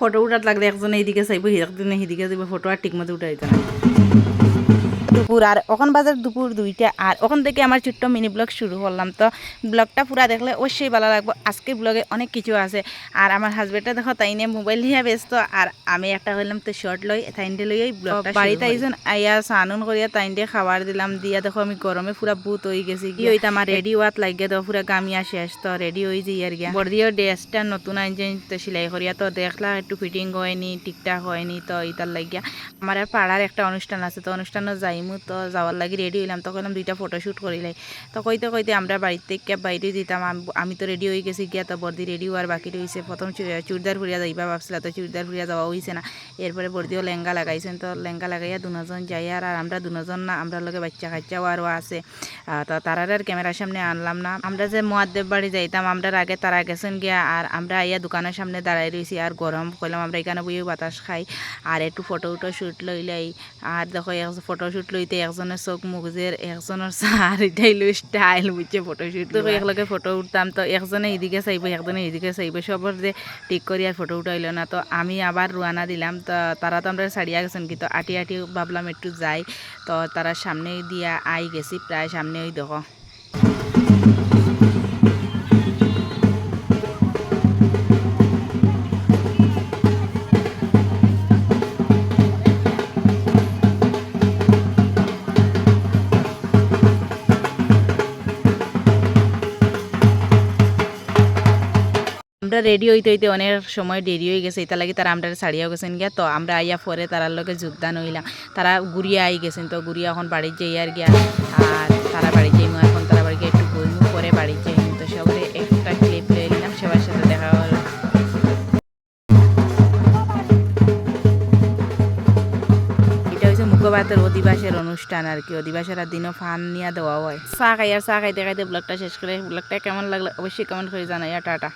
Photo উঠাত লাগলে একজন এইদিকে চাইব একজন সেদিকে যাব ফটো আর ঠিক মতো উঠাইতে না দুপুর আর এখন বাজার দুপুর 2টা আর ওখান থেকে আমার ছোট্ট মিনি ব্লগ শুরু করলাম তো ব্লগটা পুরা দেখলে অবশ্যই ভালো লাগবে আজকের ব্লগে অনেক কিছু আছে আর আমার হাজবেন্ডটা দেখো তাই নিয়ে মোবাইল নিয়ে ব্যস্ত আর আমি একটা হইলাম তো শর্ট লই তাইনটে লই এই ব্লগটা বাড়িতে আইজন আইয়া সানুন করিয়া তাইনটে খাবার দিলাম দিয়া দেখো আমি গরমে পুরা বুত হয়ে গেছি কি হইতা আমার রেডি হওয়াত লাগিয়ে তো পুরা গামিয়া শেষ তো রেডি হয়ে যাই আর গিয়া বর্দিও ড্রেসটা নতুন আইনছেন তো সেলাই করিয়া তো দেখলা একটু ফিটিং হয়নি ঠিকঠাক হয়নি তো ইতার লাগিয়া আমার আর পাড়ার একটা অনুষ্ঠান আছে তো অনুষ্ঠানে যাইমু তো যাওয়ার লাগি রেডি হইলাম তো কইলাম 2টা ফটোশ্যুট করিলাই তো কইতে কইতে আমরা বাড়ির থেকে বাইরে দিতাম আমি তো রেডি হয়ে গেছি গিয়া তো বর্দি রেডি হওয়ার বাকি রয়েছে প্রথম চুড়িদার ফুরিয়া যাইবা ভাবছিল তো চুড়িদার ফুরিয়া যাওয়া হয়েছে না এরপরে বর্দিও লেহেঙ্গা লাগাইছেন তো লেহেঙ্গা লাগাইয়া দুজন যাই আর আমরা দুজন না আমরা লগে বাচ্চা কাচ্চাও আরও আছে তো তারার আর ক্যামেরার সামনে আনলাম না আমরা যে মহাদেব বাড়ি যাইতাম আমরা আগে তারা গেছেন গিয়া আর আমরা আইয়া দোকানের সামনে দাঁড়াই রয়েছি আর গরম কইলাম আমরা এখানে বইয়ে বাতাস খাই আর একটু ফটো শ্যুট লইলাই আর দেখো ফটোশ্যুট লইতে একজনের চোখ মুখের একজনের চার এটাই লই স্টাইল বুঝছে ফটোশ্যুট তো একলগে ফটো উঠতাম তো একজনে এদিকে চাইব একজনে এদিকে চাইব সবর যে ঠিক করি আর ফটো উঠাইল না তো আমি আবার রুয়ানা দিলাম তো তারা তো আমরা ছাড়িয়া গেছেন কিন্তু আটি আটি ভাবলাম একটু যাই তো তারা সামনে দিয়া আই গেছি প্রায় সামনে ওই দেখো আমরা রেডি হইতে হইতে অনেক সময় দেরি হয়ে গেছে এটা লাগি তারা আমরা ছাড়িয়াও গেছেন গিয়া তো আমরা আইয়া পরে তারার লগে যোগদান হইলাম তারা ঘুরিয়া আই গেছেন তো ঘুরিয়া এখন বাড়ির যাই আর গিয়া আর তারা বাড়ির যাইমু এখন তারা বাড়ি গিয়ে একটু বইমু পরে বাড়ির যাই তো সবাই একটা ক্লিপ লয়ে নিলাম সবার সাথে দেখা হলো এটা হচ্ছে মুখবাতের অধিবাসের অনুষ্ঠান আর কি অধিবাসের দিনও ফান নিয়ে দেওয়া হয় চা খাই আর চা খাইতে খাইতে ব্লগটা শেষ করে ব্লগটা কেমন লাগলো অবশ্যই কমেন্ট করে জানাই টাটা।